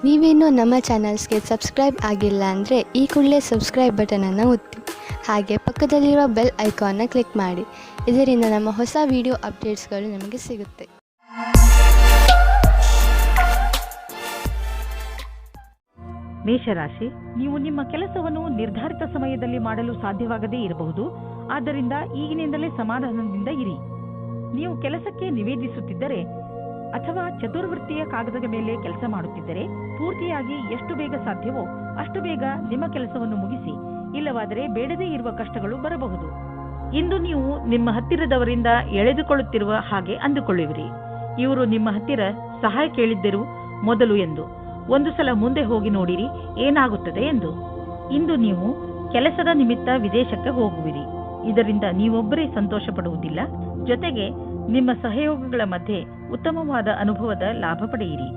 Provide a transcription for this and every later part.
ನೀವೇನೂ ನಮ್ಮ ಚಾನಲ್ಸ್ಗೆ ಸಬ್ಸ್ಕ್ರೈಬ್ ಆಗಿಲ್ಲ ಅಂದರೆ ಈ ಕೂಡಲೇ ಸಬ್ಸ್ಕ್ರೈಬ್ ಬಟನನ್ನು ಒತ್ತಿ ಹಾಗೆ ಪಕ್ಕದಲ್ಲಿರುವ ಬೆಲ್ ಐಕಾನ್ನ ಕ್ಲಿಕ್ ಮಾಡಿ. ಇದರಿಂದ ನಮ್ಮ ಹೊಸ ವಿಡಿಯೋ ಅಪ್ಡೇಟ್ಸ್ಗಳು ನಿಮಗೆ ಸಿಗುತ್ತೆ. ಮೇಷರಾಶಿ, ನೀವು ನಿಮ್ಮ ಕೆಲಸವನ್ನು ನಿರ್ಧಾರಿತ ಸಮಯದಲ್ಲಿ ಮಾಡಲು ಸಾಧ್ಯವಾಗದೇ ಇರಬಹುದು. ಆದ್ದರಿಂದ ಈಗಿನಿಂದಲೇ ಸಮಾಧಾನದಿಂದ ಇರಿ. ನೀವು ಕೆಲಸಕ್ಕೆ ನಿವೇದಿಸುತ್ತಿದ್ದರೆ ಅಥವಾ ಚತುರ್ವೃತ್ತಿಯ ಕಾಗದದ ಮೇಲೆ ಕೆಲಸ ಮಾಡುತ್ತಿದ್ದರೆ ಪೂರ್ತಿಯಾಗಿ ಎಷ್ಟು ಬೇಗ ಸಾಧ್ಯವೋ ಅಷ್ಟು ಬೇಗ ನಿಮ್ಮ ಕೆಲಸವನ್ನು ಮುಗಿಸಿ. ಇಲ್ಲವಾದರೆ ಬೇಡದೇ ಇರುವ ಕಷ್ಟಗಳು ಬರಬಹುದು. ಇಂದು ನೀವು ನಿಮ್ಮ ಹತ್ತಿರದವರಿಂದ ಎಳೆದುಕೊಳ್ಳುತ್ತಿರುವ ಹಾಗೆ ಅಂದುಕೊಳ್ಳುವಿರಿ. ಇವರು ನಿಮ್ಮ ಹತ್ತಿರ ಸಹಾಯ ಕೇಳಿದ್ದರು ಮೊದಲು ಎಂದು. ಒಂದು ಸಲ ಮುಂದೆ ಹೋಗಿ ನೋಡಿರಿ ಏನಾಗುತ್ತದೆ ಎಂದು. ಇಂದು ನೀವು ಕೆಲಸದ ನಿಮಿತ್ತ ವಿದೇಶಕ್ಕೆ ಹೋಗುವಿರಿ. ಇದರಿಂದ ನೀವೊಬ್ಬರೇ ಸಂತೋಷ ಪಡುವುದಿಲ್ಲ, ಜೊತೆಗೆ ನಿಮ್ಮ ಸಹಯೋಗಗಳ ಮಧ್ಯೆ ಉತ್ತಮವಾದ ಅನುಭವದ ಲಾಭ ಪಡೆಯಿರಿ.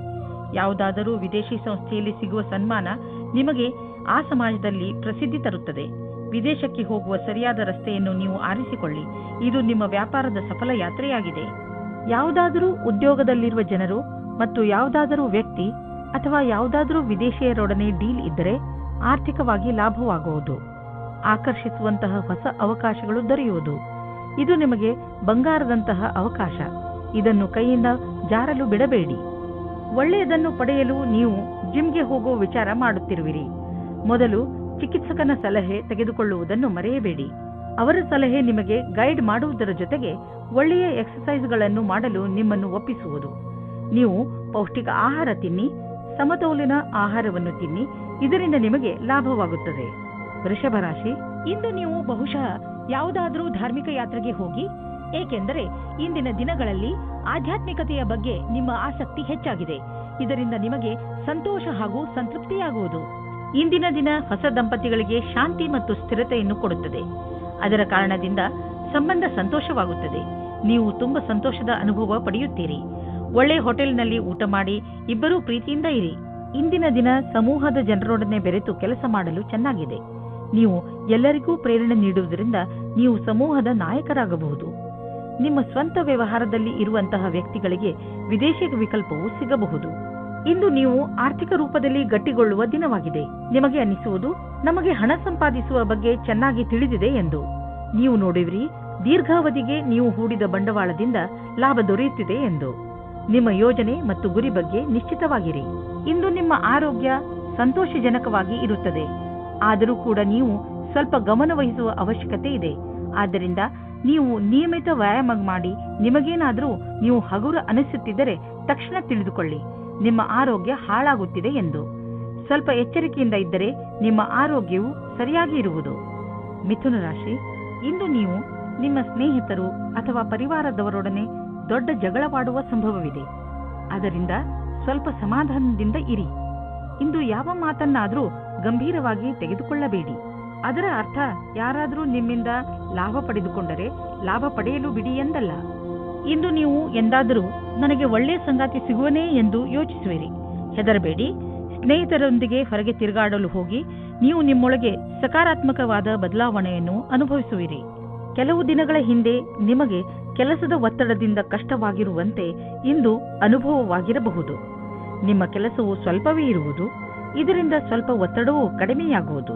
ಯಾವುದಾದರೂ ವಿದೇಶಿ ಸಂಸ್ಥೆಯಲ್ಲಿ ಸಿಗುವ ಸನ್ಮಾನ ನಿಮಗೆ ಆ ಸಮಾಜದಲ್ಲಿ ಪ್ರಸಿದ್ಧಿ ತರುತ್ತದೆ. ವಿದೇಶಕ್ಕೆ ಹೋಗುವ ಸರಿಯಾದ ರಸ್ತೆಯನ್ನು ನೀವು ಆರಿಸಿಕೊಳ್ಳಿ. ಇದು ನಿಮ್ಮ ವ್ಯಾಪಾರದ ಸಫಲ ಯಾತ್ರೆಯಾಗಿದೆ. ಯಾವುದಾದರೂ ಉದ್ಯೋಗದಲ್ಲಿರುವ ಜನರು ಮತ್ತು ಯಾವುದಾದರೂ ವ್ಯಕ್ತಿ ಅಥವಾ ಯಾವುದಾದರೂ ವಿದೇಶಿಯರೊಡನೆ ಡೀಲ್ ಇದ್ದರೆ ಆರ್ಥಿಕವಾಗಿ ಲಾಭವಾಗುವುದು. ಆಕರ್ಷಿಸುವಂತಹ ಹೊಸ ಅವಕಾಶಗಳು ದೊರೆಯುವುದು. ಇದು ನಿಮಗೆ ಬಂಗಾರದಂತಹ ಅವಕಾಶ. ಇದನ್ನು ಕೈಯಿಂದ ಜಾರಲು ಬಿಡಬೇಡಿ. ಒಳ್ಳೆಯದನ್ನು ಪಡೆಯಲು ನೀವು ಜಿಮ್ಗೆ ಹೋಗುವ ವಿಚಾರ ಮಾಡುತ್ತಿರುವಿರಿ. ಮೊದಲು ಚಿಕಿತ್ಸಕನ ಸಲಹೆ ತೆಗೆದುಕೊಳ್ಳುವುದನ್ನು ಮರೆಯಬೇಡಿ. ಅವರ ಸಲಹೆ ನಿಮಗೆ ಗೈಡ್ ಮಾಡುವುದರ ಜೊತೆಗೆ ಒಳ್ಳೆಯ ಎಕ್ಸರ್ಸೈಸ್ಗಳನ್ನು ಮಾಡಲು ನಿಮ್ಮನ್ನು ಒಪ್ಪಿಸುವುದು. ನೀವು ಪೌಷ್ಟಿಕ ಆಹಾರ ತಿನ್ನಿ, ಸಮತೋಲನ ಆಹಾರವನ್ನು ತಿನ್ನಿ. ಇದರಿಂದ ನಿಮಗೆ ಲಾಭವಾಗುತ್ತದೆ. ವೃಷಭ ರಾಶಿ, ಇಂದು ನೀವು ಬಹುಶಃ ಯಾವುದಾದರೂ ಧಾರ್ಮಿಕ ಯಾತ್ರೆಗೆ ಹೋಗಿ. ಏಕೆಂದರೆ ಇಂದಿನ ದಿನಗಳಲ್ಲಿ ಆಧ್ಯಾತ್ಮಿಕತೆಯ ಬಗ್ಗೆ ನಿಮ್ಮ ಆಸಕ್ತಿ ಹೆಚ್ಚಾಗಿದೆ. ಇದರಿಂದ ನಿಮಗೆ ಸಂತೋಷ ಹಾಗೂ ಸಂತೃಪ್ತಿಯಾಗುವುದು. ಇಂದಿನ ದಿನ ಹೊಸ ದಂಪತಿಗಳಿಗೆ ಶಾಂತಿ ಮತ್ತು ಸ್ಥಿರತೆಯನ್ನು ಕೊಡುತ್ತದೆ. ಅದರ ಕಾರಣದಿಂದ ಸಂಬಂಧ ಸಂತೋಷವಾಗುತ್ತದೆ. ನೀವು ತುಂಬಾ ಸಂತೋಷದ ಅನುಭವ ಪಡೆಯುತ್ತೀರಿ. ಒಳ್ಳೆ ಹೋಟೆಲ್ನಲ್ಲಿ ಊಟ ಮಾಡಿ ಇಬ್ಬರೂ ಪ್ರೀತಿಯಿಂದ ಇರಿ. ಇಂದಿನ ದಿನ ಸಮೂಹದ ಜನರೊಡನೆ ಬೆರೆತು ಕೆಲಸ ಮಾಡಲು ಚೆನ್ನಾಗಿದೆ. ನೀವು ಎಲ್ಲರಿಗೂ ಪ್ರೇರಣೆ ನೀಡುವುದರಿಂದ ನೀವು ಸಮೂಹದ ನಾಯಕರಾಗಬಹುದು. ನಿಮ್ಮ ಸ್ವಂತ ವ್ಯವಹಾರದಲ್ಲಿ ಇರುವಂತಹ ವ್ಯಕ್ತಿಗಳಿಗೆ ವಿದೇಶಿ ವಿಕಲ್ಪವು ಸಿಗಬಹುದು. ಇಂದು ನೀವು ಆರ್ಥಿಕ ರೂಪದಲ್ಲಿ ಗಟ್ಟಿಗೊಳ್ಳುವ ದಿನವಾಗಿದೆ. ನಿಮಗೆ ಅನ್ನಿಸುವುದು ನಮಗೆ ಹಣ ಸಂಪಾದಿಸುವ ಬಗ್ಗೆ ಚೆನ್ನಾಗಿ ತಿಳಿದಿದೆ ಎಂದು. ನೀವು ನೋಡುವಿರಿ ದೀರ್ಘಾವಧಿಗೆ ನೀವು ಹೂಡಿದ ಬಂಡವಾಳದಿಂದ ಲಾಭ ದೊರೆಯುತ್ತಿದೆ ಎಂದು. ನಿಮ್ಮ ಯೋಜನೆ ಮತ್ತು ಗುರಿ ಬಗ್ಗೆ ನಿಶ್ಚಿತವಾಗಿರಿ. ಇಂದು ನಿಮ್ಮ ಆರೋಗ್ಯ ಸಂತೋಷಜನಕವಾಗಿ ಇರುತ್ತದೆ. ಆದರೂ ಕೂಡ ನೀವು ಸ್ವಲ್ಪ ಗಮನ ವಹಿಸುವ ಅವಶ್ಯಕತೆ ಇದೆ. ಆದ್ದರಿಂದ ನೀವು ನಿಯಮಿತ ವ್ಯಾಯಾಮ ಮಾಡಿ. ನಿಮಗೇನಾದರೂ ನೀವು ಹಗುರ ಅನಿಸುತ್ತಿದ್ದರೆ ತಕ್ಷಣ ತಿಳಿದುಕೊಳ್ಳಿ ನಿಮ್ಮ ಆರೋಗ್ಯ ಹಾಳಾಗುತ್ತಿದೆ ಎಂದು. ಸ್ವಲ್ಪ ಎಚ್ಚರಿಕೆಯಿಂದ ಇದ್ದರೆ ನಿಮ್ಮ ಆರೋಗ್ಯವು ಸರಿಯಾಗಿ ಇರುವುದು. ಮಿಥುನ ರಾಶಿ, ಇಂದು ನೀವು ನಿಮ್ಮ ಸ್ನೇಹಿತರು ಅಥವಾ ಪರಿವಾರದವರೊಡನೆ ದೊಡ್ಡ ಜಗಳವಾಡುವ ಸಂಭವವಿದೆ. ಆದ್ದರಿಂದ ಸ್ವಲ್ಪ ಸಮಾಧಾನದಿಂದ ಇರಿ. ಇಂದು ಯಾವ ಮಾತನ್ನಾದರೂ ಗಂಭೀರವಾಗಿ ತೆಗೆದುಕೊಳ್ಳಬೇಡಿ. ಅದರ ಅರ್ಥ ಯಾರಾದರೂ ನಿಮ್ಮಿಂದ ಲಾಭ ಪಡೆದುಕೊಂಡರೆ ಲಾಭ ಪಡೆಯಲು ಬಿಡಿ ಎಂದಲ್ಲ. ಇಂದು ನೀವು ಎಂದಾದರೂ ನನಗೆ ಒಳ್ಳೆಯ ಸಂಗಾತಿ ಸಿಗುವನೇ ಎಂದು ಯೋಚಿಸುವಿರಿ. ಹೆದರಬೇಡಿ. ಸ್ನೇಹಿತರೊಂದಿಗೆ ಹೊರಗೆ ತಿರುಗಾಡಲು ಹೋಗಿ ನೀವು ನಿಮ್ಮೊಳಗೆ ಸಕಾರಾತ್ಮಕವಾದ ಬದಲಾವಣೆಯನ್ನು ಅನುಭವಿಸುವಿರಿ. ಕೆಲವು ದಿನಗಳ ಹಿಂದೆ ನಿಮಗೆ ಕೆಲಸದ ಒತ್ತಡದಿಂದ ಕಷ್ಟವಾಗಿರುವಂತೆ ಇಂದು ಅನುಭವವಾಗಿರಬಹುದು. ನಿಮ್ಮ ಕೆಲಸವು ಸ್ವಲ್ಪವೇ ಇರುವುದು. ಇದರಿಂದ ಸ್ವಲ್ಪ ಒತ್ತಡವೂ ಕಡಿಮೆಯಾಗುವುದು.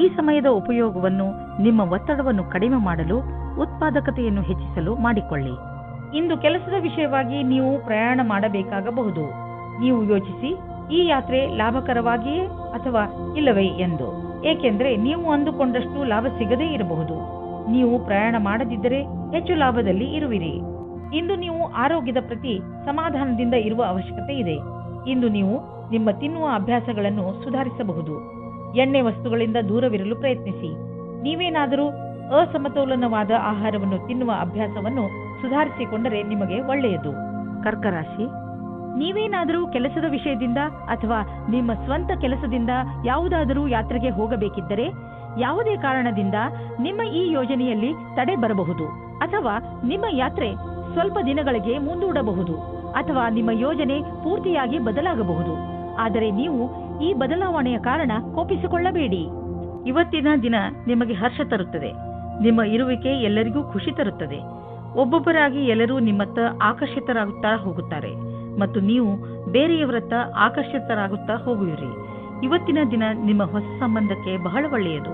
ಈ ಸಮಯದ ಉಪಯೋಗವನ್ನು ನಿಮ್ಮ ಒತ್ತಡವನ್ನು ಕಡಿಮೆ ಮಾಡಲು, ಉತ್ಪಾದಕತೆಯನ್ನು ಹೆಚ್ಚಿಸಲು ಮಾಡಿಕೊಳ್ಳಿ. ಇಂದು ಕೆಲಸದ ವಿಷಯವಾಗಿ ನೀವು ಪ್ರಯಾಣ ಮಾಡಬೇಕಾಗಬಹುದು. ನೀವು ಯೋಚಿಸಿ ಈ ಯಾತ್ರೆ ಲಾಭಕರವಾಗಿಯೇ ಅಥವಾ ಇಲ್ಲವೇ ಎಂದು. ಏಕೆಂದರೆ ನೀವು ಅಂದುಕೊಂಡಷ್ಟು ಲಾಭ ಸಿಗದೇ ಇರಬಹುದು. ನೀವು ಪ್ರಯಾಣ ಮಾಡದಿದ್ದರೆ ಹೆಚ್ಚು ಲಾಭದಲ್ಲಿ ಇರುವಿರಿ. ಇಂದು ನೀವು ಆರೋಗ್ಯದ ಪ್ರತಿ ಸಮಾಧಾನದಿಂದ ಇರುವ ಅವಶ್ಯಕತೆ ಇದೆ. ಇಂದು ನೀವು ನಿಮ್ಮ ತಿನ್ನುವ ಅಭ್ಯಾಸಗಳನ್ನು ಸುಧಾರಿಸಬಹುದು. ಎಣ್ಣೆ ವಸ್ತುಗಳಿಂದ ದೂರವಿರಲು ಪ್ರಯತ್ನಿಸಿ. ನೀವೇನಾದರೂ ಅಸಮತೋಲನವಾದ ಆಹಾರವನ್ನು ತಿನ್ನುವ ಅಭ್ಯಾಸವನ್ನು ಸುಧಾರಿಸಿಕೊಂಡರೆ ನಿಮಗೆ ಒಳ್ಳೆಯದು. ಕರ್ಕರಾಶಿ, ನೀವೇನಾದರೂ ಕೆಲಸದ ವಿಷಯದಿಂದ ಅಥವಾ ನಿಮ್ಮ ಸ್ವಂತ ಕೆಲಸದಿಂದ ಯಾವುದಾದರೂ ಯಾತ್ರೆಗೆ ಹೋಗಬೇಕಿದ್ದರೆ ಯಾವುದೇ ಕಾರಣದಿಂದ ನಿಮ್ಮ ಈ ಯೋಜನೆಯಲ್ಲಿ ತಡೆ ಬರಬಹುದು. ಅಥವಾ ನಿಮ್ಮ ಯಾತ್ರೆ ಸ್ವಲ್ಪ ದಿನಗಳಿಗೆ ಮುಂದೂಡಬಹುದು. ಅಥವಾ ನಿಮ್ಮ ಯೋಜನೆ ಪೂರ್ತಿಯಾಗಿ ಬದಲಾಗಬಹುದು. ಆದರೆ ನೀವು ಈ ಬದಲಾವಣೆಯ ಕಾರಣ ಕೋಪಿಸಿಕೊಳ್ಳಬೇಡಿ. ಇವತ್ತಿನ ದಿನ ನಿಮಗೆ ಹರ್ಷ ತರುತ್ತದೆ. ನಿಮ್ಮ ಇರುವಿಕೆ ಎಲ್ಲರಿಗೂ ಖುಷಿ ತರುತ್ತದೆ. ಒಬ್ಬೊಬ್ಬರಾಗಿ ಎಲ್ಲರೂ ನಿಮ್ಮತ್ತ ಆಕರ್ಷಿತರಾಗುತ್ತಾ ಹೋಗುತ್ತಾರೆ ಮತ್ತು ನೀವು ಬೇರೆಯವರತ್ತ ಆಕರ್ಷಿತರಾಗುತ್ತಾ ಹೋಗುವಿರಿ. ಇವತ್ತಿನ ದಿನ ನಿಮ್ಮ ಹೊಸ ಸಂಬಂಧಕ್ಕೆ ಬಹಳ ಒಳ್ಳೆಯದು.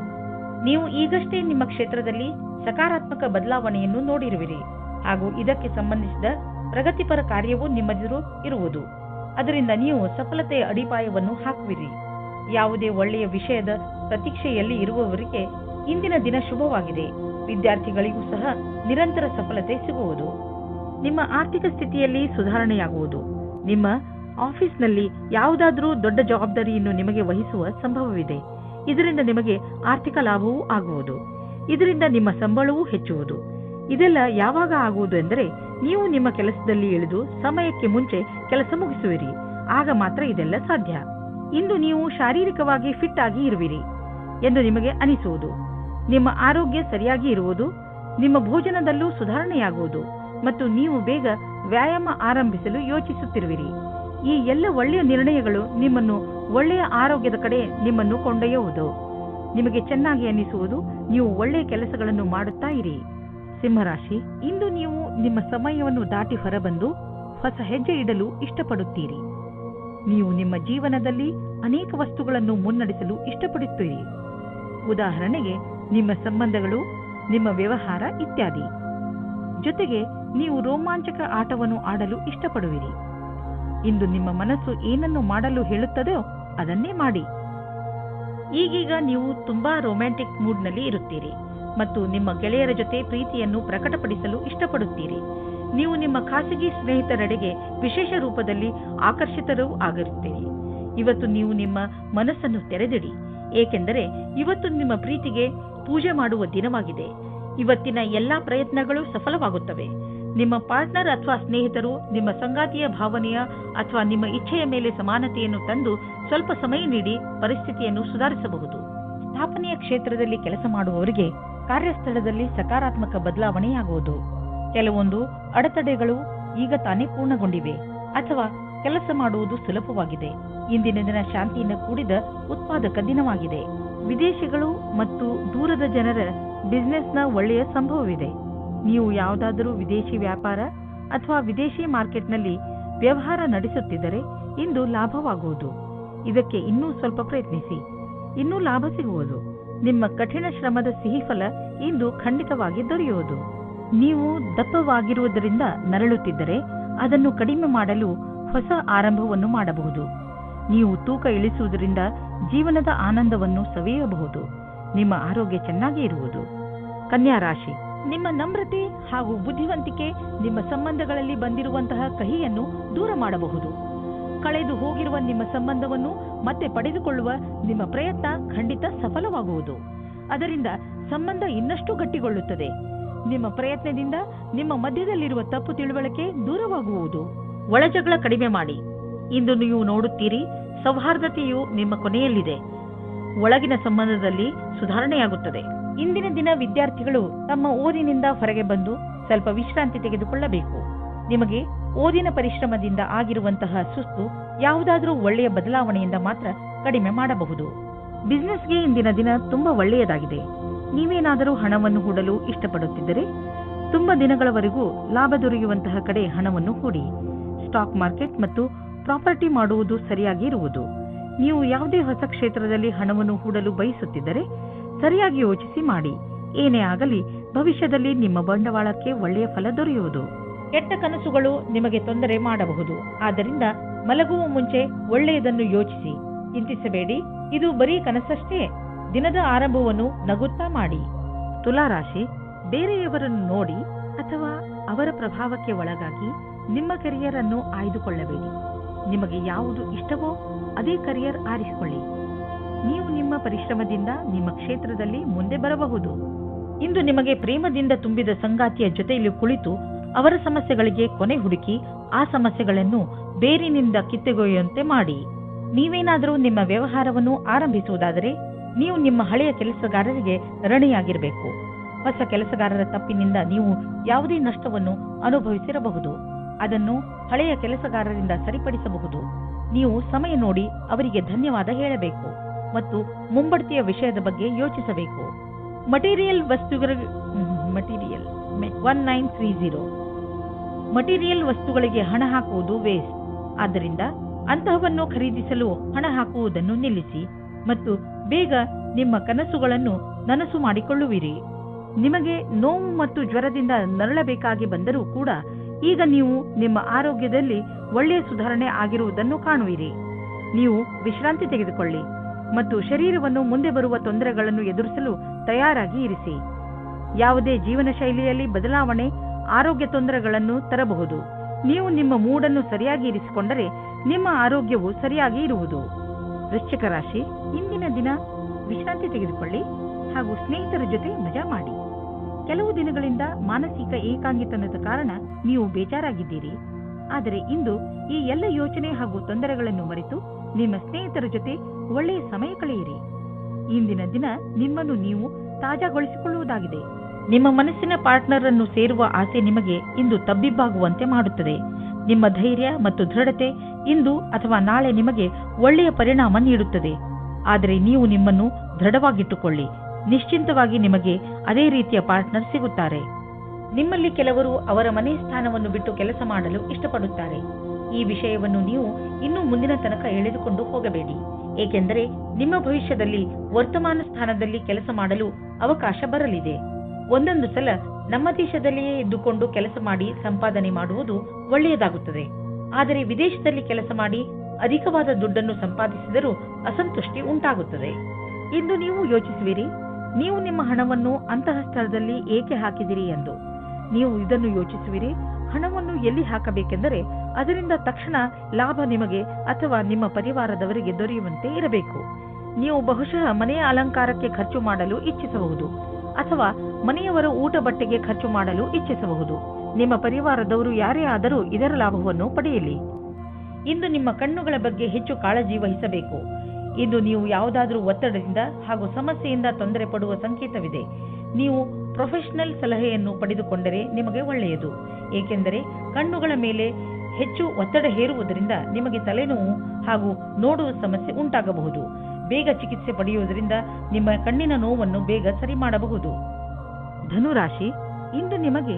ನೀವು ಈಗಷ್ಟೇ ನಿಮ್ಮ ಕ್ಷೇತ್ರದಲ್ಲಿ ಸಕಾರಾತ್ಮಕ ಬದಲಾವಣೆಯನ್ನು ನೋಡಿರುವಿರಿ ಹಾಗೂ ಇದಕ್ಕೆ ಸಂಬಂಧಿಸಿದ ಪ್ರಗತಿಪರ ಕಾರ್ಯವೂ ನಿಮ್ಮೆದುರು ಇರುವುದು. ಅದರಿಂದ ನೀವು ಸಫಲತೆಯ ಅಡಿಪಾಯವನ್ನು ಹಾಕುವಿರಿ. ಯಾವುದೇ ಒಳ್ಳೆಯ ವಿಷಯದ ಪ್ರತೀಕ್ಷೆಯಲ್ಲಿ ಇರುವವರಿಗೆ ಇಂದಿನ ದಿನ ಶುಭವಾಗಿದೆ. ವಿದ್ಯಾರ್ಥಿಗಳಿಗೂ ಸಹ ನಿರಂತರ ಸಫಲತೆ ಸಿಗುವುದು. ನಿಮ್ಮ ಆರ್ಥಿಕ ಸ್ಥಿತಿಯಲ್ಲಿ ಸುಧಾರಣೆಯಾಗುವುದು. ನಿಮ್ಮ ಆಫೀಸ್ನಲ್ಲಿ ಯಾವುದಾದರೂ ದೊಡ್ಡ ಜವಾಬ್ದಾರಿಯನ್ನು ನಿಮಗೆ ವಹಿಸುವ ಸಂಭವವಿದೆ. ಇದರಿಂದ ನಿಮಗೆ ಆರ್ಥಿಕ ಲಾಭವೂ ಆಗುವುದು. ಇದರಿಂದ ನಿಮ್ಮ ಸಂಬಳವೂ ಹೆಚ್ಚುವುದು. ಇದೆಲ್ಲ ಯಾವಾಗ ಆಗುವುದು ಎಂದರೆ ನೀವು ನಿಮ್ಮ ಕೆಲಸದಲ್ಲಿ ಇಳಿದು ಸಮಯಕ್ಕೆ ಮುಂಚೆ ಕೆಲಸ ಮುಗಿಸುವಿರಿ. ಆಗ ಮಾತ್ರ ಇದೆಲ್ಲ ಸಾಧ್ಯ. ಇಂದು ನೀವು ಶಾರೀರಿಕವಾಗಿ ಫಿಟ್ ಆಗಿ ಇರುವಿರಿ ಎಂದು ನಿಮಗೆ ಅನಿಸುವುದು. ನಿಮ್ಮ ಆರೋಗ್ಯ ಸರಿಯಾಗಿ ಇರುವುದು. ನಿಮ್ಮ ಭೋಜನದಲ್ಲೂ ಸುಧಾರಣೆಯಾಗುವುದು ಮತ್ತು ನೀವು ಬೇಗ ವ್ಯಾಯಾಮ ಆರಂಭಿಸಲು ಯೋಚಿಸುತ್ತಿರುವಿರಿ. ಈ ಎಲ್ಲ ಒಳ್ಳೆಯ ನಿರ್ಣಯಗಳು ನಿಮ್ಮನ್ನು ಒಳ್ಳೆಯ ಆರೋಗ್ಯದ ಕಡೆ ನಿಮ್ಮನ್ನು ಕೊಂಡೊಯ್ಯುವುದು. ನಿಮಗೆ ಚೆನ್ನಾಗಿ ಅನ್ನಿಸುವುದು. ನೀವು ಒಳ್ಳೆಯ ಕೆಲಸಗಳನ್ನು ಮಾಡುತ್ತಾ ಇರಿ. ಸಿಂಹರಾಶಿ, ಇಂದು ನೀವು ನಿಮ್ಮ ಸಮಯವನ್ನು ದಾಟಿ ಹೊರಬಂದು ಹೊಸ ಹೆಜ್ಜೆ ಇಡಲು ಇಷ್ಟಪಡುತ್ತೀರಿ. ನೀವು ನಿಮ್ಮ ಜೀವನದಲ್ಲಿ ಅನೇಕ ವಸ್ತುಗಳನ್ನು ಮುನ್ನಡೆಸಲು ಇಷ್ಟಪಡುತ್ತೀರಿ. ಉದಾಹರಣೆಗೆ ನಿಮ್ಮ ಸಂಬಂಧಗಳು, ನಿಮ್ಮ ವ್ಯವಹಾರ ಇತ್ಯಾದಿ. ಜೊತೆಗೆ ನೀವು ರೋಮಾಂಚಕ ಆಟವನ್ನು ಆಡಲು ಇಷ್ಟಪಡುವಿರಿ. ಇಂದು ನಿಮ್ಮ ಮನಸ್ಸು ಏನನ್ನು ಮಾಡಲು ಹೇಳುತ್ತದೋ ಅದನ್ನೇ ಮಾಡಿ. ಈಗೀಗ ನೀವು ತುಂಬಾ ರೊಮ್ಯಾಂಟಿಕ್ ಮೂಡ್ನಲ್ಲಿ ಇರುತ್ತೀರಿ ಮತ್ತು ನಿಮ್ಮ ಗೆಳೆಯರ ಜೊತೆ ಪ್ರೀತಿಯನ್ನು ಪ್ರಕಟಪಡಿಸಲು ಇಷ್ಟಪಡುತ್ತೀರಿ. ನೀವು ನಿಮ್ಮ ಖಾಸಗಿ ಸ್ನೇಹಿತರೆಡೆಗೆ ವಿಶೇಷ ರೂಪದಲ್ಲಿ ಆಕರ್ಷಿತರೂ ಆಗಿರುತ್ತೀರಿ. ಇವತ್ತು ನೀವು ನಿಮ್ಮ ಮನಸ್ಸನ್ನು ತೆರೆದಿಡಿ, ಏಕೆಂದರೆ ಇವತ್ತು ನಿಮ್ಮ ಪ್ರೀತಿಗೆ ಪೂಜೆ ಮಾಡುವ ದಿನವಾಗಿದೆ. ಇವತ್ತಿನ ಎಲ್ಲಾ ಪ್ರಯತ್ನಗಳು ಸಫಲವಾಗುತ್ತವೆ. ನಿಮ್ಮ ಪಾರ್ಟ್ನರ್ ಅಥವಾ ಸ್ನೇಹಿತರು ನಿಮ್ಮ ಸಂಗಾತಿಯ ಭಾವನೆಯ ಅಥವಾ ನಿಮ್ಮ ಇಚ್ಛೆಯ ಮೇಲೆ ಸಮಾನತೆಯನ್ನು ತಂದು ಸ್ವಲ್ಪ ಸಮಯ ನೀಡಿ ಪರಿಸ್ಥಿತಿಯನ್ನು ಸುಧಾರಿಸಬಹುದು. ಸ್ಥಾಪನೆಯ ಕ್ಷೇತ್ರದಲ್ಲಿ ಕೆಲಸ ಮಾಡುವವರಿಗೆ ಕಾರ್ಯಸ್ಥಳದಲ್ಲಿ ಸಕಾರಾತ್ಮಕ ಬದಲಾವಣೆಯಾಗುವುದು. ಕೆಲವೊಂದು ಅಡೆತಡೆಗಳು ಈಗ ತಾನೇ ಪೂರ್ಣಗೊಂಡಿವೆ ಅಥವಾ ಕೆಲಸ ಮಾಡುವುದು ಸುಲಭವಾಗಿದೆ. ಇಂದಿನ ದಿನ ಶಾಂತಿಯಿಂದ ಕೂಡಿದ ಉತ್ಪಾದಕ ದಿನವಾಗಿದೆ. ವಿದೇಶಿಗಳು ಮತ್ತು ದೂರದ ಜನರ ಬಿಸಿನೆಸ್ನ ಒಳ್ಳೆಯ ಸಂಭವವಿದೆ. ನೀವು ಯಾವುದಾದರೂ ವಿದೇಶಿ ವ್ಯಾಪಾರ ಅಥವಾ ವಿದೇಶಿ ಮಾರ್ಕೆಟ್ನಲ್ಲಿ ವ್ಯವಹಾರ ನಡೆಸುತ್ತಿದ್ದರೆ ಇಂದು ಲಾಭವಾಗುವುದು. ಇದಕ್ಕೆ ಇನ್ನೂ ಸ್ವಲ್ಪ ಪ್ರಯತ್ನಿಸಿ, ಇನ್ನೂ ಲಾಭ ಸಿಗುವುದು. ನಿಮ್ಮ ಕಠಿಣ ಶ್ರಮದ ಸಿಹಿ ಫಲ ಇಂದು ಖಂಡಿತವಾಗಿ ದೊರೆಯುವುದು. ನೀವು ದಪ್ಪವಾಗಿರುವುದರಿಂದ ನರಳುತ್ತಿದ್ದರೆ ಅದನ್ನು ಕಡಿಮೆ ಮಾಡಲು ಹೊಸ ಆರಂಭವನ್ನು ಮಾಡಬಹುದು. ನೀವು ತೂಕ ಇಳಿಸುವುದರಿಂದ ಜೀವನದ ಆನಂದವನ್ನು ಸವಿಯಬಹುದು. ನಿಮ್ಮ ಆರೋಗ್ಯ ಚೆನ್ನಾಗಿ ಇರುವುದು. ಕನ್ಯಾ ರಾಶಿ, ನಿಮ್ಮ ನಮ್ರತೆ ಹಾಗೂ ಬುದ್ಧಿವಂತಿಕೆ ನಿಮ್ಮ ಸಂಬಂಧಗಳಲ್ಲಿ ಬಂದಿರುವಂತಹ ಕಹಿಯನ್ನು ದೂರ ಮಾಡಬಹುದು. ಕಳೆದು ಹೋಗಿರುವ ನಿಮ್ಮ ಸಂಬಂಧವನ್ನು ಮತ್ತೆ ಪಡೆದುಕೊಳ್ಳುವ ನಿಮ್ಮ ಪ್ರಯತ್ನ ಖಂಡಿತ ಸಫಲವಾಗುವುದು. ಅದರಿಂದ ಸಂಬಂಧ ಇನ್ನಷ್ಟು ಗಟ್ಟಿಗೊಳ್ಳುತ್ತದೆ. ನಿಮ್ಮ ಪ್ರಯತ್ನದಿಂದ ನಿಮ್ಮ ಮಧ್ಯದಲ್ಲಿರುವ ತಪ್ಪು ತಿಳುವಳಿಕೆ ದೂರವಾಗುವುದು. ಒಳಜಗಳ ಕಡಿಮೆ ಮಾಡಿ. ಇಂದು ನೀವು ನೋಡುತ್ತೀರಿ, ಸೌಹಾರ್ದತೆಯು ನಿಮ್ಮ ಕೊನೆಯಲ್ಲಿದೆ. ಒಳಗಿನ ಸಂಬಂಧದಲ್ಲಿ ಸುಧಾರಣೆಯಾಗುತ್ತದೆ. ಇಂದಿನ ದಿನ ವಿದ್ಯಾರ್ಥಿಗಳು ತಮ್ಮ ಓದಿನಿಂದ ಹೊರಗೆ ಬಂದು ಸ್ವಲ್ಪ ವಿಶ್ರಾಂತಿ ತೆಗೆದುಕೊಳ್ಳಬೇಕು. ನಿಮಗೆ ಓದಿನ ಪರಿಶ್ರಮದಿಂದ ಆಗಿರುವಂತಹ ಸುಸ್ತು ಯಾವುದಾದರೂ ಒಳ್ಳೆಯ ಬದಲಾವಣೆಯಿಂದ ಮಾತ್ರ ಕಡಿಮೆ ಮಾಡಬಹುದು. ಬಿಸಿನೆಸ್ಗೆ ಇಂದಿನ ದಿನ ತುಂಬಾ ಒಳ್ಳೆಯದಾಗಿದೆ. ನೀವೇನಾದರೂ ಹಣವನ್ನು ಹೂಡಲು ಇಷ್ಟಪಡುತ್ತಿದ್ದರೆ ತುಂಬಾ ದಿನಗಳವರೆಗೂ ಲಾಭ ದೊರೆಯುವಂತಹ ಕಡೆ ಹಣವನ್ನು ಹೂಡಿ. ಸ್ಟಾಕ್ ಮಾರ್ಕೆಟ್ ಮತ್ತು ಪ್ರಾಪರ್ಟಿ ಮಾಡುವುದು ಸರಿಯಾಗಿ ಇರುವುದು. ನೀವು ಯಾವುದೇ ಹೊಸ ಕ್ಷೇತ್ರದಲ್ಲಿ ಹಣವನ್ನು ಹೂಡಲು ಬಯಸುತ್ತಿದ್ದರೆ ಸರಿಯಾಗಿ ಯೋಚಿಸಿ ಮಾಡಿ. ಏನೇ ಆಗಲಿ ಭವಿಷ್ಯದಲ್ಲಿ ನಿಮ್ಮ ಬಂಡವಾಳಕ್ಕೆ ಒಳ್ಳೆಯ ಫಲ ದೊರೆಯುವುದು. ಕೆಟ್ಟ ಕನಸುಗಳು ನಿಮಗೆ ತೊಂದರೆ ಮಾಡಬಹುದು. ಆದ್ದರಿಂದ ಮಲಗುವ ಮುಂಚೆ ಒಳ್ಳೆಯದನ್ನು ಯೋಚಿಸಿ, ಚಿಂತಿಸಬೇಡಿ. ಇದು ಬರೀ ಕನಸಷ್ಟೇ. ದಿನದ ಆರಂಭವನ್ನು ನಗುತ್ತಾ ಮಾಡಿ. ತುಲಾ ರಾಶಿ, ಬೇರೆಯವರನ್ನು ನೋಡಿ ಅಥವಾ ಅವರ ಪ್ರಭಾವಕ್ಕೆ ಒಳಗಾಗಿ ನಿಮ್ಮ ಕೆರಿಯರ್ ಅನ್ನು ಆಯ್ದುಕೊಳ್ಳಬೇಡಿ. ನಿಮಗೆ ಯಾವುದು ಇಷ್ಟವೋ ಅದೇ ಕರಿಯರ್ ಆರಿಸಿಕೊಳ್ಳಿ. ನೀವು ನಿಮ್ಮ ಪರಿಶ್ರಮದಿಂದ ನಿಮ್ಮ ಕ್ಷೇತ್ರದಲ್ಲಿ ಮುಂದೆ ಬರಬಹುದು. ಇಂದು ನಿಮಗೆ ಪ್ರೇಮದಿಂದ ತುಂಬಿದ ಸಂಗಾತಿಯ ಜೊತೆಯಲ್ಲಿ ಕುಳಿತು ಅವರ ಸಮಸ್ಯೆಗಳಿಗೆ ಕೊನೆ ಹುಡುಕಿ ಆ ಸಮಸ್ಯೆಗಳನ್ನು ಬೇರಿನಿಂದ ಕಿತ್ತೊಗೆಯುವಂತೆ ಮಾಡಿ. ನೀವೇನಾದರೂ ನಿಮ್ಮ ವ್ಯವಹಾರವನ್ನು ಆರಂಭಿಸುವುದಾದರೆ ನೀವು ನಿಮ್ಮ ಹಳೆಯ ಕೆಲಸಗಾರರಿಗೆ ಋಣಿಯಾಗಿರಬೇಕು. ಹೊಸ ಕೆಲಸಗಾರರ ತಪ್ಪಿನಿಂದ ನೀವು ಯಾವುದೇ ನಷ್ಟವನ್ನು ಅನುಭವಿಸಿರಬಹುದು. ಅದನ್ನು ಹಳೆಯ ಕೆಲಸಗಾರರಿಂದ ಸರಿಪಡಿಸಬಹುದು. ನೀವು ಸಮಯ ನೋಡಿ ಅವರಿಗೆ ಧನ್ಯವಾದ ಹೇಳಬೇಕು ಮತ್ತು ಮುಂಬಡ್ತಿಯ ವಿಷಯದ ಬಗ್ಗೆ ಯೋಚಿಸಬೇಕು. ಮಟೀರಿಯಲ್ 1930 ಮಟೀರಿಯಲ್ ವಸ್ತುಗಳಿಗೆ ಹಣ ಹಾಕುವುದು ವೇಸ್ಟ್. ಆದ್ದರಿಂದ ಅಂತಹವನ್ನು ಖರೀದಿಸಲು ಹಣ ಹಾಕುವುದನ್ನು ನಿಲ್ಲಿಸಿ ಮತ್ತು ಬೇಗ ನಿಮ್ಮ ಕನಸುಗಳನ್ನು ನನಸು ಮಾಡಿಕೊಳ್ಳುವಿರಿ. ನಿಮಗೆ ನೋವು ಮತ್ತು ಜ್ವರದಿಂದ ನರಳಬೇಕಾಗಿ ಬಂದರೂ ಕೂಡ ಈಗ ನೀವು ನಿಮ್ಮ ಆರೋಗ್ಯದಲ್ಲಿ ಒಳ್ಳೆಯ ಸುಧಾರಣೆ ಆಗಿರುವುದನ್ನು ಕಾಣುವಿರಿ. ನೀವು ವಿಶ್ರಾಂತಿ ತೆಗೆದುಕೊಳ್ಳಿ ಮತ್ತು ಶರೀರವನ್ನು ಮುಂದೆ ಬರುವ ತೊಂದರೆಗಳನ್ನು ಎದುರಿಸಲು ತಯಾರಾಗಿ ಇರಿಸಿ. ಯಾವುದೇ ಜೀವನ ಶೈಲಿಯಲ್ಲಿ ಬದಲಾವಣೆ ಆರೋಗ್ಯ ತೊಂದರೆಗಳನ್ನು ತರಬಹುದು. ನೀವು ನಿಮ್ಮ ಮೂಡನ್ನು ಸರಿಯಾಗಿ ಇರಿಸಿಕೊಂಡರೆ ನಿಮ್ಮ ಆರೋಗ್ಯವು ಸರಿಯಾಗಿ ಇರುವುದು. ವೃಶ್ಚಿಕ ರಾಶಿ, ಇಂದಿನ ದಿನ ವಿಶ್ರಾಂತಿ ತೆಗೆದುಕೊಳ್ಳಿ ಹಾಗೂ ಸ್ನೇಹಿತರ ಜೊತೆ ಮಜಾ ಮಾಡಿ. ಕೆಲವು ದಿನಗಳಿಂದ ಮಾನಸಿಕ ಏಕಾಂಗಿತನದ ಕಾರಣ ನೀವು ಬೇಜಾರಾಗಿದ್ದೀರಿ. ಆದರೆ ಇಂದು ಈ ಎಲ್ಲ ಯೋಚನೆ ಹಾಗೂ ತೊಂದರೆಗಳನ್ನು ಮರೆತು ನಿಮ್ಮ ಸ್ನೇಹಿತರ ಜೊತೆ ಒಳ್ಳೆಯ ಸಮಯ ಕಳೆಯಿರಿ. ಇಂದಿನ ದಿನ ನಿಮ್ಮನ್ನು ನೀವು ತಾಜಾಗೊಳಿಸಿಕೊಳ್ಳುವುದಾಗಿದೆ. ನಿಮ್ಮ ಮನಸ್ಸಿನ ಪಾರ್ಟ್ನರ್ ಅನ್ನು ಸೇರುವ ಆಸೆ ನಿಮಗೆ ಇಂದು ತಬ್ಬಿಬ್ಬಾಗುವಂತೆ ಮಾಡುತ್ತದೆ. ನಿಮ್ಮ ಧೈರ್ಯ ಮತ್ತು ದೃಢತೆ ಇಂದು ಅಥವಾ ನಾಳೆ ನಿಮಗೆ ಒಳ್ಳೆಯ ಪರಿಣಾಮ ನೀಡುತ್ತದೆ. ಆದರೆ ನೀವು ನಿಮ್ಮನ್ನು ದೃಢವಾಗಿಟ್ಟುಕೊಳ್ಳಿ. ನಿಶ್ಚಿಂತವಾಗಿ ನಿಮಗೆ ಅದೇ ರೀತಿಯ ಪಾರ್ಟ್ನರ್ ಸಿಗುತ್ತಾರೆ. ನಿಮ್ಮಲ್ಲಿ ಕೆಲವರು ಅವರ ಮನೆ ಸ್ಥಾನವನ್ನು ಬಿಟ್ಟು ಕೆಲಸ ಮಾಡಲು ಇಷ್ಟಪಡುತ್ತಾರೆ. ಈ ವಿಷಯವನ್ನು ನೀವು ಇನ್ನು ಮುಂದಿನ ತನಕ ಎಳೆದುಕೊಂಡು ಹೋಗಬೇಡಿ, ಏಕೆಂದರೆ ನಿಮ್ಮ ಭವಿಷ್ಯದಲ್ಲಿ ವರ್ತಮಾನ ಸ್ಥಾನದಲ್ಲಿ ಕೆಲಸ ಮಾಡಲು ಅವಕಾಶ ಬರಲಿದೆ. ಒಂದೊಂದು ಸಲ ನಮ್ಮ ದೇಶದಲ್ಲಿಯೇ ಇದ್ದುಕೊಂಡು ಕೆಲಸ ಮಾಡಿ ಸಂಪಾದನೆ ಮಾಡುವುದು ಒಳ್ಳೆಯದಾಗುತ್ತದೆ. ಆದರೆ ವಿದೇಶದಲ್ಲಿ ಕೆಲಸ ಮಾಡಿ ಅಧಿಕವಾದ ದುಡ್ಡನ್ನು ಸಂಪಾದಿಸಿದರೂ ಅಸಂತುಷ್ಟಿ ಉಂಟಾಗುತ್ತದೆ. ಇಂದು ನೀವು ಯೋಚಿಸುವಿರಿ, ನೀವು ನಿಮ್ಮ ಹಣವನ್ನು ಅಂತಹ ಸ್ಥಳದಲ್ಲಿ ಏಕೆ ಹಾಕಿದಿರಿ ಎಂದು. ನೀವು ಇದನ್ನು ಯೋಚಿಸುವಿರಿ, ಹಣವನ್ನು ಎಲ್ಲಿ ಹಾಕಬೇಕೆಂದರೆ ಅದರಿಂದ ತಕ್ಷಣ ಲಾಭ ನಿಮಗೆ ಅಥವಾ ನಿಮ್ಮ ಪರಿವಾರದವರಿಗೆ ದೊರೆಯುವಂತೆ ಇರಬೇಕು. ನೀವು ಬಹುಶಃ ಮನೆಯ ಅಲಂಕಾರಕ್ಕೆ ಖರ್ಚು ಮಾಡಲು ಇಚ್ಛಿಸಬಹುದು ಅಥವಾ ಮನೆಯವರ ಊಟ ಬಟ್ಟೆಗೆ ಖರ್ಚು ಮಾಡಲು ಇಚ್ಛಿಸಬಹುದು. ನಿಮ್ಮ ಪರಿವಾರದವರು ಯಾರೇ ಆದರೂ ಇದರ ಲಾಭವನ್ನು ಪಡೆಯಲಿ. ಇಂದು ನಿಮ್ಮ ಕಣ್ಣುಗಳ ಬಗ್ಗೆ ಹೆಚ್ಚು ಕಾಳಜಿ ವಹಿಸಬೇಕು. ಇಂದು ನೀವು ಯಾವುದಾದರೂ ಒತ್ತಡದಿಂದ ಹಾಗೂ ಸಮಸ್ಯೆಯಿಂದ ತೊಂದರೆ ಪಡುವ ಸಂಕೇತವಿದೆ. ನೀವು ಪ್ರೊಫೆಷನಲ್ ಸಲಹೆಯನ್ನು ಪಡೆದುಕೊಂಡರೆ ನಿಮಗೆ ಒಳ್ಳೆಯದು, ಏಕೆಂದರೆ ಕಣ್ಣುಗಳ ಮೇಲೆ ಹೆಚ್ಚು ಒತ್ತಡ ಹೇರುವುದರಿಂದ ನಿಮಗೆ ತಲೆನೋವು ಹಾಗೂ ನೋಡುವ ಸಮಸ್ಯೆ ಉಂಟಾಗಬಹುದು. ಬೇಗ ಚಿಕಿತ್ಸೆ ಪಡೆಯುವುದರಿಂದ ನಿಮ್ಮ ಕಣ್ಣಿನ ನೋವನ್ನು ಬೇಗ ಸರಿ ಮಾಡಬಹುದು. ಧನುರಾಶಿ, ಇಂದು ನಿಮಗೆ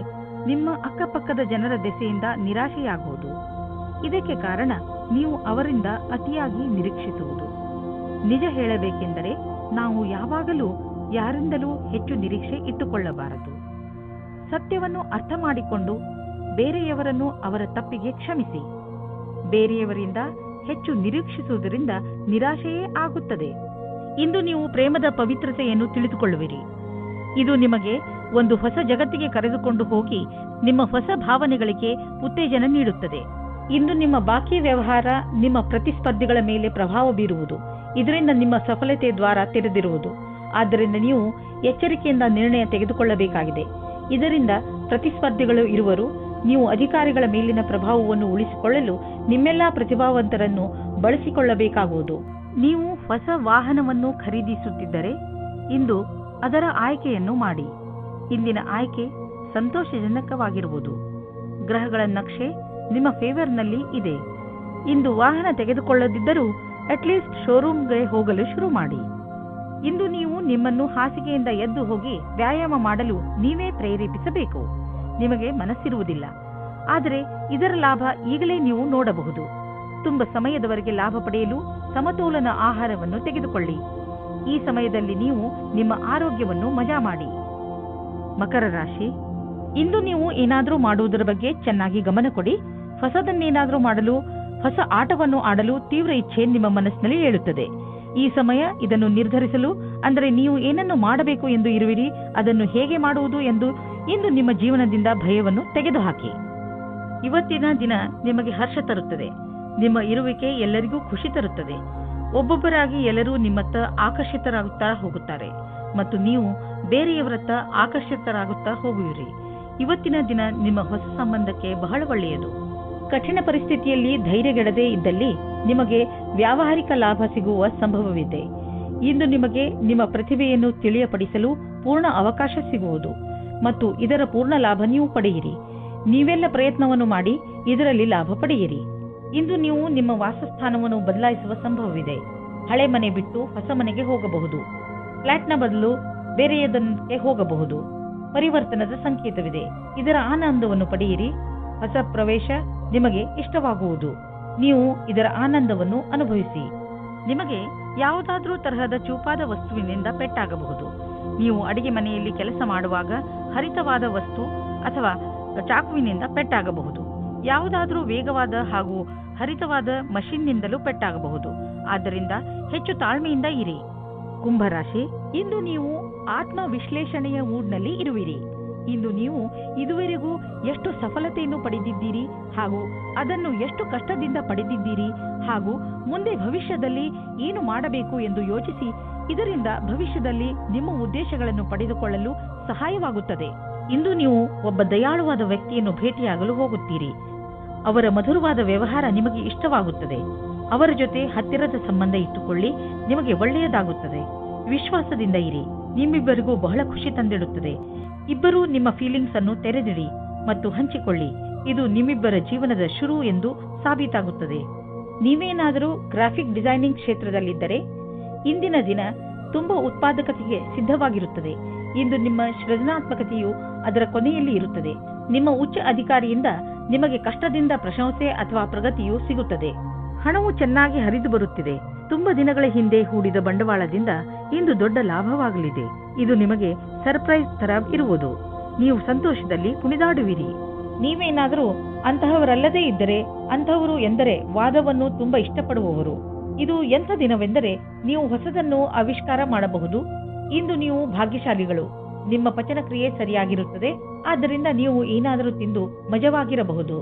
ನಿಮ್ಮ ಅಕ್ಕಪಕ್ಕದ ಜನರ ದೆಸೆಯಿಂದ ನಿರಾಶೆಯಾಗುವುದು. ಇದಕ್ಕೆ ಕಾರಣ ನೀವು ಅವರಿಂದ ಅತಿಯಾಗಿ ನಿರೀಕ್ಷಿಸುವುದು. ನಿಜ ಹೇಳಬೇಕೆಂದರೆ ನಾವು ಯಾವಾಗಲೂ ಯಾರಿಂದಲೂ ಹೆಚ್ಚು ನಿರೀಕ್ಷೆ ಇಟ್ಟುಕೊಳ್ಳಬಾರದು. ಸತ್ಯವನ್ನು ಅರ್ಥ ಮಾಡಿಕೊಂಡು ಬೇರೆಯವರನ್ನು ಅವರ ತಪ್ಪಿಗೆ ಕ್ಷಮಿಸಿ. ಬೇರೆಯವರಿಂದ ಹೆಚ್ಚು ನಿರೀಕ್ಷಿಸುವುದರಿಂದ ನಿರಾಶೆಯೇ ಆಗುತ್ತದೆ. ಇಂದು ನೀವು ಪ್ರೇಮದ ಪವಿತ್ರತೆಯನ್ನು ತಿಳಿದುಕೊಳ್ಳುವಿರಿ. ಇದು ನಿಮಗೆ ಒಂದು ಹೊಸ ಜಗತ್ತಿಗೆ ಕರೆದುಕೊಂಡು ಹೋಗಿ ನಿಮ್ಮ ಹೊಸ ಭಾವನೆಗಳಿಗೆ ಉತ್ತೇಜನ ನೀಡುತ್ತದೆ. ಇಂದು ನಿಮ್ಮ ಬಾಕಿ ವ್ಯವಹಾರ ನಿಮ್ಮ ಪ್ರತಿಸ್ಪರ್ಧಿಗಳ ಮೇಲೆ ಪ್ರಭಾವ ಬೀರುವುದು. ಇದರಿಂದ ನಿಮ್ಮ ಸಫಲತೆ ದ್ವಾರ ತೆರೆದಿರುವುದು. ಆದ್ದರಿಂದ ನೀವು ಎಚ್ಚರಿಕೆಯಿಂದ ನಿರ್ಣಯ ತೆಗೆದುಕೊಳ್ಳಬೇಕಾಗಿದೆ. ಇದರಿಂದ ಪ್ರತಿಸ್ಪರ್ಧಿಗಳು ಇರುವರು. ನೀವು ಅಧಿಕಾರಿಗಳ ಮೇಲಿನ ಪ್ರಭಾವವನ್ನು ಉಳಿಸಿಕೊಳ್ಳಲು ನಿಮ್ಮೆಲ್ಲಾ ಪ್ರತಿಭಾವಂತರನ್ನು ಬಳಸಿಕೊಳ್ಳಬೇಕಾಗುವುದು. ನೀವು ಹೊಸ ವಾಹನವನ್ನು ಖರೀದಿಸುತ್ತಿದ್ದರೆ ಇಂದು ಅದರ ಆಯ್ಕೆಯನ್ನು ಮಾಡಿ. ಇಂದಿನ ಆಯ್ಕೆ ಸಂತೋಷಜನಕವಾಗಿರುವುದು. ಗ್ರಹಗಳ ನಕ್ಷೆ ನಿಮ್ಮ ಫೇವರ್ನಲ್ಲಿ ಇದೆ. ಇಂದು ವಾಹನ ತೆಗೆದುಕೊಳ್ಳದಿದ್ದರೂ ಅಟ್ಲೀಸ್ಟ್ ಶೋರೂಮ್ಗೆ ಹೋಗಲು ಶುರು ಮಾಡಿ. ಇಂದು ನೀವು ನಿಮ್ಮನ್ನು ಹಾಸಿಗೆಯಿಂದ ಎದ್ದು ಹೋಗಿ ವ್ಯಾಯಾಮ ಮಾಡಲು ನೀವೇ ಪ್ರೇರೇಪಿಸಬೇಕು. ನಿಮಗೆ ಮನಸ್ಸಿರುವುದಿಲ್ಲ, ಆದರೆ ಇದರ ಲಾಭ ಈಗಲೇ ನೀವು ನೋಡಬಹುದು. ತುಂಬ ಸಮಯದವರೆಗೆ ಲಾಭ ಪಡೆಯಲು ಸಮತೋಲನ ಆಹಾರವನ್ನು ತೆಗೆದುಕೊಳ್ಳಿ. ಈ ಸಮಯದಲ್ಲಿ ನೀವು ನಿಮ್ಮ ಆರೋಗ್ಯವನ್ನು ಮಜಾ ಮಾಡಿ. ಮಕರ ರಾಶಿ, ಇಂದು ನೀವು ಏನಾದರೂ ಮಾಡುವುದರ ಬಗ್ಗೆ ಚೆನ್ನಾಗಿ ಗಮನ ಕೊಡಿ. ಹೊಸದನ್ನೇನಾದರೂ ಮಾಡಲು, ಹೊಸ ಆಟವನ್ನು ಆಡಲು ತೀವ್ರ ಇಚ್ಛೆ ನಿಮ್ಮ ಮನಸ್ಸಿನಲ್ಲಿ ಏಳುತ್ತದೆ. ಈ ಸಮಯ ಇದನ್ನು ನಿರ್ಧರಿಸಲು, ಅಂದರೆ ನೀವು ಏನನ್ನು ಮಾಡಬೇಕು ಎಂದು ಇರುವಿರಿ, ಅದನ್ನು ಹೇಗೆ ಮಾಡುವುದು ಎಂದು ಇಂದು ನಿಮ್ಮ ಜೀವನದಿಂದ ಭಯವನ್ನು ತೆಗೆದುಹಾಕಿ. ಇವತ್ತಿನ ದಿನ ನಿಮಗೆ ಹರ್ಷ ತರುತ್ತದೆ. ನಿಮ್ಮ ಇರುವಿಕೆ ಎಲ್ಲರಿಗೂ ಖುಷಿ ತರುತ್ತದೆ. ಒಬ್ಬೊಬ್ಬರಾಗಿ ಎಲ್ಲರೂ ನಿಮ್ಮತ್ತ ಆಕರ್ಷಿತರಾಗುತ್ತಾ ಹೋಗುತ್ತಾರೆ ಮತ್ತು ನೀವು ಬೇರೆಯವರತ್ತ ಆಕರ್ಷಿತರಾಗುತ್ತಾ ಹೋಗುವಿರಿ. ಇವತ್ತಿನ ದಿನ ನಿಮ್ಮ ಹೊಸ ಸಂಬಂಧಕ್ಕೆ ಬಹಳ ಒಳ್ಳೆಯದು. ಕಠಿಣ ಪರಿಸ್ಥಿತಿಯಲ್ಲಿ ಧೈರ್ಯಗೆಡದೇ ಇದ್ದಲ್ಲಿ ನಿಮಗೆ ವ್ಯಾವಹಾರಿಕ ಲಾಭ ಸಿಗುವ ಸಂಭವವಿದೆ. ಇಂದು ನಿಮಗೆ ನಿಮ್ಮ ಪ್ರತಿಭೆಯನ್ನು ತಿಳಿಯಪಡಿಸಲು ಪೂರ್ಣ ಅವಕಾಶ ಸಿಗುವುದು ಮತ್ತು ಇದರ ಪೂರ್ಣ ಲಾಭ ನೀವು ಪಡೆಯಿರಿ. ನೀವೆಲ್ಲ ಪ್ರಯತ್ನವನ್ನು ಮಾಡಿ ಇದರಲ್ಲಿ ಲಾಭ ಪಡೆಯಿರಿ. ಇಂದು ನೀವು ನಿಮ್ಮ ವಾಸಸ್ಥಾನವನ್ನು ಬದಲಾಯಿಸುವ ಸಂಭವವಿದೆ. ಹಳೆ ಮನೆ ಬಿಟ್ಟು ಹೊಸ ಮನೆಗೆ ಹೋಗಬಹುದು. ಫ್ಲಾಟ್ನ ಬದಲು ಬೇರೆಯದಕ್ಕೆ ಹೋಗಬಹುದು. ಪರಿವರ್ತನದ ಸಂಕೇತವಿದೆ. ಇದರ ಆನಂದವನ್ನು ಪಡೆಯಿರಿ. ಹೊಸ ಪ್ರವೇಶ ನಿಮಗೆ ಇಷ್ಟವಾಗುವುದು. ನೀವು ಇದರ ಆನಂದವನ್ನು ಅನುಭವಿಸಿ. ನಿಮಗೆ ಯಾವುದಾದ್ರೂ ತರಹದ ಚೂಪಾದ ವಸ್ತುವಿನಿಂದ ಪೆಟ್ಟಾಗಬಹುದು. ನೀವು ಅಡಿಗೆ ಮನೆಯಲ್ಲಿ ಕೆಲಸ ಮಾಡುವಾಗ ಹರಿತವಾದ ವಸ್ತು ಅಥವಾ ಚಾಕುವಿನಿಂದ ಪೆಟ್ಟಾಗಬಹುದು. ಯಾವುದಾದ್ರೂ ವೇಗವಾದ ಹಾಗೂ ಹರಿತವಾದ ಮಷಿನ್ನಿಂದಲೂ ಪೆಟ್ಟಾಗಬಹುದು. ಆದ್ದರಿಂದ ಹೆಚ್ಚು ತಾಳ್ಮೆಯಿಂದ ಇರಿ. ಕುಂಭರಾಶಿ, ಇಂದು ನೀವು ಆತ್ಮ ವಿಶ್ಲೇಷಣೆಯ ಮೂಡ್ನಲ್ಲಿ ಇರುವಿರಿ. ಇಂದು ನೀವು ಇದುವರೆಗೂ ಎಷ್ಟು ಸಫಲತೆಯನ್ನು ಪಡೆದಿದ್ದೀರಿ ಹಾಗೂ ಅದನ್ನು ಎಷ್ಟು ಕಷ್ಟದಿಂದ ಪಡೆದಿದ್ದೀರಿ ಹಾಗೂ ಮುಂದೆ ಭವಿಷ್ಯದಲ್ಲಿ ಏನು ಮಾಡಬೇಕು ಎಂದು ಯೋಚಿಸಿ ಇದರಿಂದ ಭವಿಷ್ಯದಲ್ಲಿ ನಿಮ್ಮ ಉದ್ದೇಶಗಳನ್ನು ಪಡೆದುಕೊಳ್ಳಲು ಸಹಾಯವಾಗುತ್ತದೆ. ಇಂದು ನೀವು ಒಬ್ಬ ದಯಾಳುವಾದ ವ್ಯಕ್ತಿಯನ್ನು ಭೇಟಿಯಾಗಲು ಹೋಗುತ್ತೀರಿ. ಅವರ ಮಧುರವಾದ ವ್ಯವಹಾರ ನಿಮಗೆ ಇಷ್ಟವಾಗುತ್ತದೆ. ಅವರ ಜೊತೆ ಹತ್ತಿರದ ಸಂಬಂಧ ಇಟ್ಟುಕೊಳ್ಳಿ, ನಿಮಗೆ ಒಳ್ಳೆಯದಾಗುತ್ತದೆ. ವಿಶ್ವಾಸದಿಂದ ಇರಿ, ನಿಮ್ಮಿಬ್ಬರಿಗೂ ಬಹಳ ಖುಷಿ ತಂದಿಡುತ್ತದೆ. ಇಬ್ಬರೂ ನಿಮ್ಮ ಫೀಲಿಂಗ್ಸ್ ಅನ್ನು ತೆರೆದಿಡಿ ಮತ್ತು ಹಂಚಿಕೊಳ್ಳಿ. ಇದು ನಿಮ್ಮಿಬ್ಬರ ಜೀವನದ ಶುರು ಎಂದು ಸಾಬೀತಾಗುತ್ತದೆ. ನೀವೇನಾದರೂ ಗ್ರಾಫಿಕ್ ಡಿಸೈನಿಂಗ್ ಕ್ಷೇತ್ರದಲ್ಲಿದ್ದರೆ ಇಂದಿನ ದಿನ ತುಂಬಾ ಉತ್ಪಾದಕತೆಗೆ ಸಿದ್ಧವಾಗಿರುತ್ತದೆ. ಇಂದು ನಿಮ್ಮ ಸೃಜನಾತ್ಮಕತೆಯು ಅದರ ಕೊನೆಯಲ್ಲಿ ಇರುತ್ತದೆ. ನಿಮ್ಮ ಉಚ್ಚ ಅಧಿಕಾರಿಯಿಂದ ನಿಮಗೆ ಕಷ್ಟದಿಂದ ಪ್ರಶಂಸೆ ಅಥವಾ ಪ್ರಗತಿಯು ಸಿಗುತ್ತದೆ. ಹಣವು ಚೆನ್ನಾಗಿ ಹರಿದು ಬರುತ್ತಿದೆ. ತುಂಬಾ ದಿನಗಳ ಹಿಂದೆ ಹೂಡಿದ ಬಂಡವಾಳದಿಂದ ಇಂದು ದೊಡ್ಡ ಲಾಭವಾಗಲಿದೆ. ಇದು ನಿಮಗೆ ಸರ್ಪ್ರೈಸ್ ತರ ಇರುವುದು. ನೀವು ಸಂತೋಷದಲ್ಲಿ ಕುಣಿದಾಡುವಿರಿ. ನೀವೇನಾದರೂ ಅಂತಹವರಲ್ಲದೇ ಇದ್ದರೆ, ಅಂತಹವರು ಎಂದರೆ ವಾದವನ್ನು ತುಂಬಾ ಇಷ್ಟಪಡುವವರು. ಇದು ಎಂಥ ದಿನವೆಂದರೆ ನೀವು ಹೊಸದನ್ನು ಆವಿಷ್ಕಾರ ಮಾಡಬಹುದು. ಇಂದು ನೀವು ಭಾಗ್ಯಶಾಲಿಗಳು. ನಿಮ್ಮ ಪಚನ ಕ್ರಿಯೆ ಸರಿಯಾಗಿರುತ್ತದೆ. ಆದ್ದರಿಂದ ನೀವು ಏನಾದರೂ ತಿಂದು ಮಜವಾಗಿರಬಹುದು.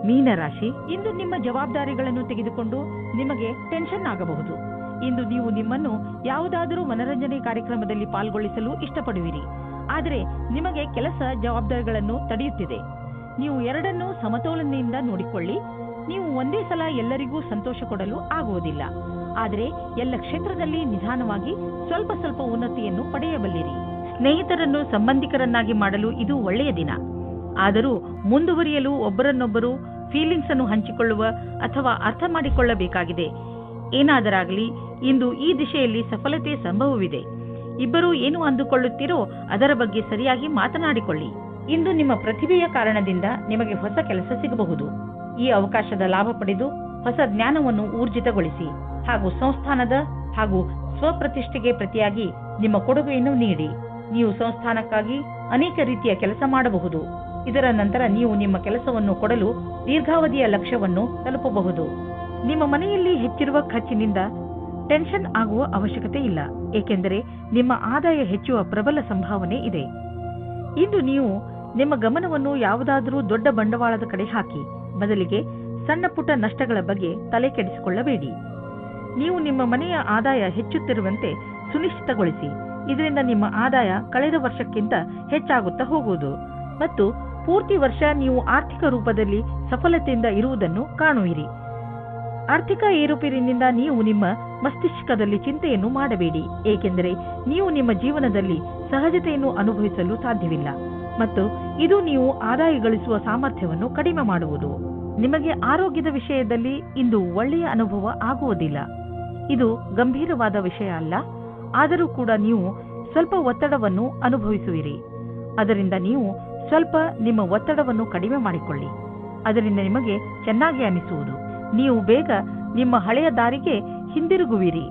ಮೀನರಾಶಿ, ಇಂದು ನಿಮ್ಮ ಜವಾಬ್ದಾರಿಗಳನ್ನು ತೆಗೆದುಕೊಂಡು ನಿಮಗೆ ಟೆನ್ಷನ್ ಆಗಬಹುದು. ಇಂದು ನೀವು ನಿಮ್ಮನ್ನು ಯಾವುದಾದರೂ ಮನರಂಜನೆ ಕಾರ್ಯಕ್ರಮದಲ್ಲಿ ಪಾಲ್ಗೊಳಿಸಲು ಇಷ್ಟಪಡುವಿರಿ. ಆದರೆ ನಿಮಗೆ ಕೆಲಸ ಜವಾಬ್ದಾರಿಗಳನ್ನು ತಡೆಯುತ್ತಿದೆ. ನೀವು ಎರಡನ್ನೂ ಸಮತೋಲನೆಯಿಂದ ನೋಡಿಕೊಳ್ಳಿ. ನೀವು ಒಂದೇ ಸಲ ಎಲ್ಲರಿಗೂ ಸಂತೋಷ ಕೊಡಲು ಆಗುವುದಿಲ್ಲ. ಆದರೆ ಎಲ್ಲ ಕ್ಷೇತ್ರದಲ್ಲಿ ನಿಧಾನವಾಗಿ ಸ್ವಲ್ಪ ಸ್ವಲ್ಪ ಉನ್ನತಿಯನ್ನು ಪಡೆಯಬಲ್ಲಿರಿ. ಸ್ನೇಹಿತರನ್ನು ಸಂಬಂಧಿಕರನ್ನಾಗಿ ಮಾಡಲು ಇದು ಒಳ್ಳೆಯ ದಿನ. ಆದರೂ ಮುಂದುವರಿಯಲು ಒಬ್ಬರನ್ನೊಬ್ಬರು ಫೀಲಿಂಗ್ಸ್ ಅನ್ನು ಹಂಚಿಕೊಳ್ಳುವ ಅಥವಾ ಅರ್ಥ ಮಾಡಿಕೊಳ್ಳಬೇಕಾಗಿದೆ. ಏನಾದರಾಗಲಿ ಇಂದು ಈ ದಿಶೆಯಲ್ಲಿ ಸಫಲತೆ ಸಂಭವವಿದೆ. ಇಬ್ಬರೂ ಏನು ಅಂದುಕೊಳ್ಳುತ್ತೀರೋ ಅದರ ಬಗ್ಗೆ ಸರಿಯಾಗಿ ಮಾತನಾಡಿಕೊಳ್ಳಿ. ಇಂದು ನಿಮ್ಮ ಪ್ರತಿಭೆಯ ಕಾರಣದಿಂದ ನಿಮಗೆ ಹೊಸ ಕೆಲಸ ಸಿಗಬಹುದು. ಈ ಅವಕಾಶದ ಲಾಭ ಪಡೆದು ಹೊಸ ಜ್ಞಾನವನ್ನು ಊರ್ಜಿತಗೊಳಿಸಿ ಹಾಗೂ ಸಂಸ್ಥಾನದ ಹಾಗೂ ಸ್ವಪ್ರತಿಷ್ಠೆಗೆ ಪ್ರತಿಯಾಗಿ ನಿಮ್ಮ ಕೊಡುಗೆಯನ್ನು ನೀಡಿ. ನೀವು ಸಂಸ್ಥಾನಕ್ಕಾಗಿ ಅನೇಕ ರೀತಿಯ ಕೆಲಸ ಮಾಡಬಹುದು. ಇದರ ನಂತರ ನೀವು ನಿಮ್ಮ ಕೆಲಸವನ್ನು ಕೊಡಲು ದೀರ್ಘಾವಧಿಯ ಲಕ್ಷ್ಯವನ್ನು ತಲುಪಬಹುದು. ನಿಮ್ಮ ಮನೆಯಲ್ಲಿ ಹೆಚ್ಚಿರುವ ಖರ್ಚಿನಿಂದ ಟೆನ್ಷನ್ ಆಗುವ ಅವಶ್ಯಕತೆ ಇಲ್ಲ, ಏಕೆಂದರೆ ನಿಮ್ಮ ಆದಾಯ ಹೆಚ್ಚುವ ಪ್ರಬಲ ಸಂಭಾವನೆ ಇದೆ. ಇಂದು ನೀವು ನಿಮ್ಮ ಗಮನವನ್ನು ಯಾವುದಾದರೂ ದೊಡ್ಡ ಬಂಡವಾಳದ ಕಡೆ ಹಾಕಿ, ಬದಲಿಗೆ ಸಣ್ಣ ಪುಟ್ಟ ನಷ್ಟಗಳ ಬಗ್ಗೆ ತಲೆ ಕೆಡಿಸಿಕೊಳ್ಳಬೇಡಿ. ನೀವು ನಿಮ್ಮ ಮನೆಯ ಆದಾಯ ಹೆಚ್ಚುತ್ತಿರುವಂತೆ ಸುನಿಶ್ಚಿತಗೊಳಿಸಿ. ಇದರಿಂದ ನಿಮ್ಮ ಆದಾಯ ಕಳೆದ ವರ್ಷಕ್ಕಿಂತ ಹೆಚ್ಚಾಗುತ್ತಾ ಹೋಗುವುದು ಮತ್ತು ಪೂರ್ತಿ ವರ್ಷ ನೀವು ಆರ್ಥಿಕ ರೂಪದಲ್ಲಿ ಸಫಲತೆಯಿಂದ ಇರುವುದನ್ನು ಕಾಣುವಿರಿ. ಆರ್ಥಿಕ ಏರುಪೇರಿನಿಂದ ನೀವು ನಿಮ್ಮ ಮಸ್ತಿಷ್ಕದಲ್ಲಿ ಚಿಂತೆಯನ್ನು ಮಾಡಬೇಡಿ, ಏಕೆಂದರೆ ನೀವು ನಿಮ್ಮ ಜೀವನದಲ್ಲಿ ಸಹಜತೆಯನ್ನು ಅನುಭವಿಸಲು ಸಾಧ್ಯವಿಲ್ಲ ಮತ್ತು ಇದು ನೀವು ಆದಾಯ ಗಳಿಸುವ ಸಾಮರ್ಥ್ಯವನ್ನು ಕಡಿಮೆ ಮಾಡುವುದು. ನಿಮಗೆ ಆರೋಗ್ಯದ ವಿಷಯದಲ್ಲಿ ಇಂದು ಒಳ್ಳೆಯ ಅನುಭವ ಆಗುವುದಿಲ್ಲ. ಇದು ಗಂಭೀರವಾದ ವಿಷಯ ಅಲ್ಲ, ಆದರೂ ಕೂಡ ನೀವು ಸ್ವಲ್ಪ ಒತ್ತಡವನ್ನು ಅನುಭವಿಸುವಿರಿ. ಅದರಿಂದ ನೀವು ಸ್ವಲ್ಪ ನಿಮ್ಮ ಒತ್ತಡವನ್ನು ಕಡಿಮೆ ಮಾಡಿಕೊಳ್ಳಿ. ಅದರಿಂದ ನಿಮಗೆ ಚೆನ್ನಾಗಿ ಅನಿಸುವುದು. ನೀವು ಬೇಗ ನಿಮ್ಮ ಹಳೆಯ ದಾರಿಗೆ ಹಿಂದಿರುಗುವಿರಿ.